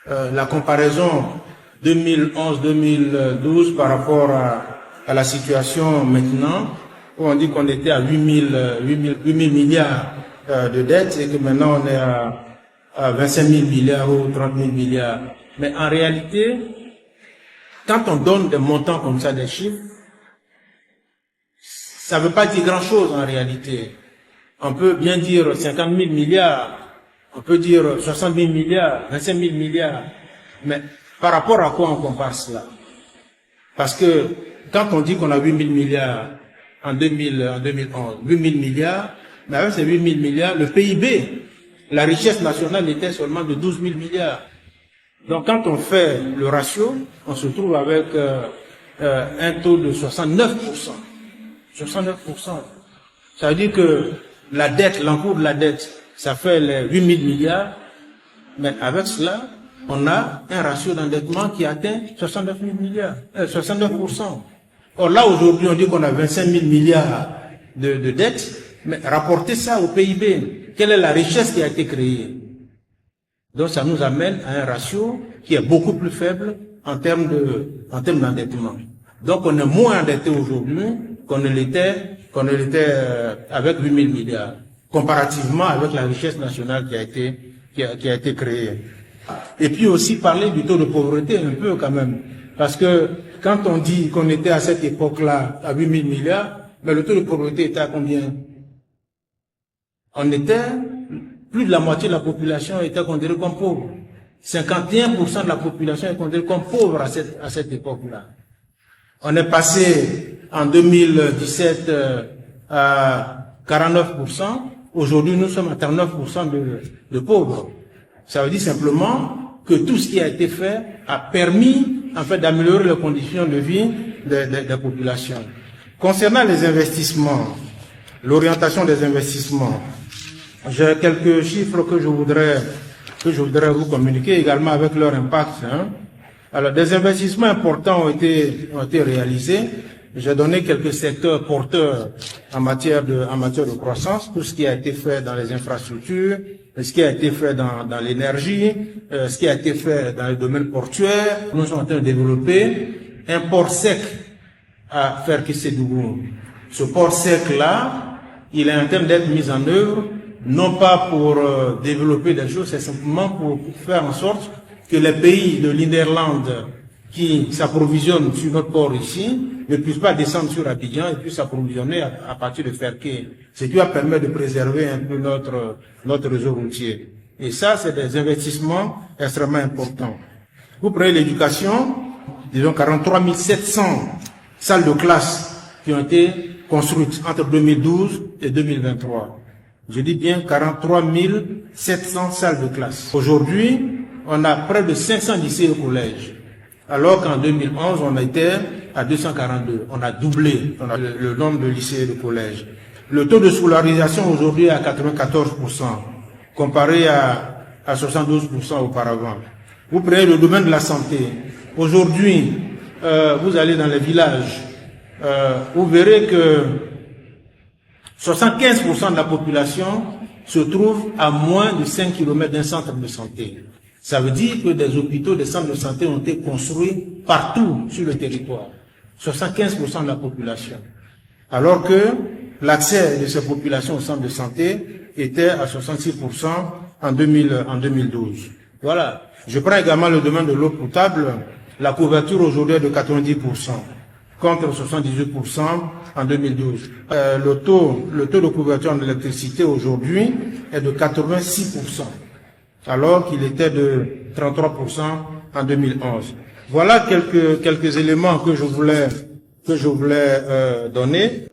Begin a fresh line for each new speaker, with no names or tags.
la comparaison 2011-2012 par rapport à la situation maintenant, où on dit qu'on était à 8 000 milliards de dettes et que maintenant on est à 25 000 milliards ou 30 000 milliards. Mais en réalité, quand on donne des montants comme ça, des chiffres, ça ne veut pas dire grand-chose en réalité. On peut bien dire 50 000 milliards, on peut dire 60 000 milliards, 25 000 milliards. Mais par rapport à quoi on compare cela? Parce que quand on dit qu'on a 8 000 milliards en 2011, 8 000 milliards, mais avec ces 8 000 milliards, le PIB, la richesse nationale était seulement de 12 000 milliards. Donc quand on fait le ratio, on se trouve avec un taux de 69%. 69%. Ça veut dire que la dette, l'encours de la dette, ça fait les 8 000 milliards, mais avec cela, on a un ratio d'endettement qui atteint 69 000 milliards, 69%. Or là, aujourd'hui, on dit qu'on a 25 000 milliards de dettes, mais rapportez ça au PIB. Quelle est la richesse qui a été créée? Donc ça nous amène à un ratio qui est beaucoup plus faible en termes d'endettement. Donc on est moins endetté aujourd'hui qu'on ne l'était avec 8 000 milliards, comparativement avec la richesse nationale qui a été créée. Et puis aussi parler du taux de pauvreté un peu quand même, parce que quand on dit qu'on était à cette époque-là à 8 000 milliards, mais le taux de pauvreté était à combien? On était, plus de la moitié de la population était considérée comme pauvre. 51% de la population est considérée comme pauvre à cette époque-là. On est passé en 2017 à 49%. Aujourd'hui, nous sommes à 39% de pauvres. Ça veut dire simplement que tout ce qui a été fait a permis, en fait, d'améliorer les conditions de vie des populations. Concernant les investissements, l'orientation des investissements, j'ai quelques chiffres que je voudrais vous communiquer également avec leur impact. Alors, des investissements importants ont été réalisés. J'ai donné quelques secteurs porteurs en matière de croissance, tout ce qui a été fait dans les infrastructures, ce qui a été fait dans l'énergie, ce qui a été fait dans le domaine portuaire. Nous sommes en train de développer un port sec à Ferkissédougou. Ce port sec-là, il est en train d'être mis en œuvre, non pas pour développer des choses, c'est simplement pour faire en sorte que les pays de l'Inderland qui s'approvisionnent sur notre port ici ne puissent pas descendre sur Abidjan et puissent s'approvisionner à partir de Ferké, ce qui va permettre de préserver un peu notre réseau routier. Et ça, c'est des investissements extrêmement importants. Vous prenez l'éducation, disons 43 700 salles de classe qui ont été construites entre 2012 et 2023. Je dis bien 43 700 salles de classe. Aujourd'hui, on a près de 500 lycées et collèges. Alors qu'en 2011, on était à 242. On a doublé le nombre de lycées et de collèges. Le taux de scolarisation aujourd'hui est à 94%, comparé à 72% auparavant. Vous prenez le domaine de la santé. Aujourd'hui, vous allez dans les villages, vous verrez que 75% de la population se trouve à moins de 5 km d'un centre de santé. Ça veut dire que des hôpitaux, des centres de santé ont été construits partout sur le territoire. 75% de la population. Alors que l'accès de ces populations au centre de santé était à 66% en 2012. Voilà. Je prends également le domaine de l'eau potable. La couverture aujourd'hui est de 90%, contre 78% en 2012. Le taux de couverture en électricité aujourd'hui est de 86%. Alors qu'il était de 33% en 2011. Voilà quelques éléments que je voulais donner.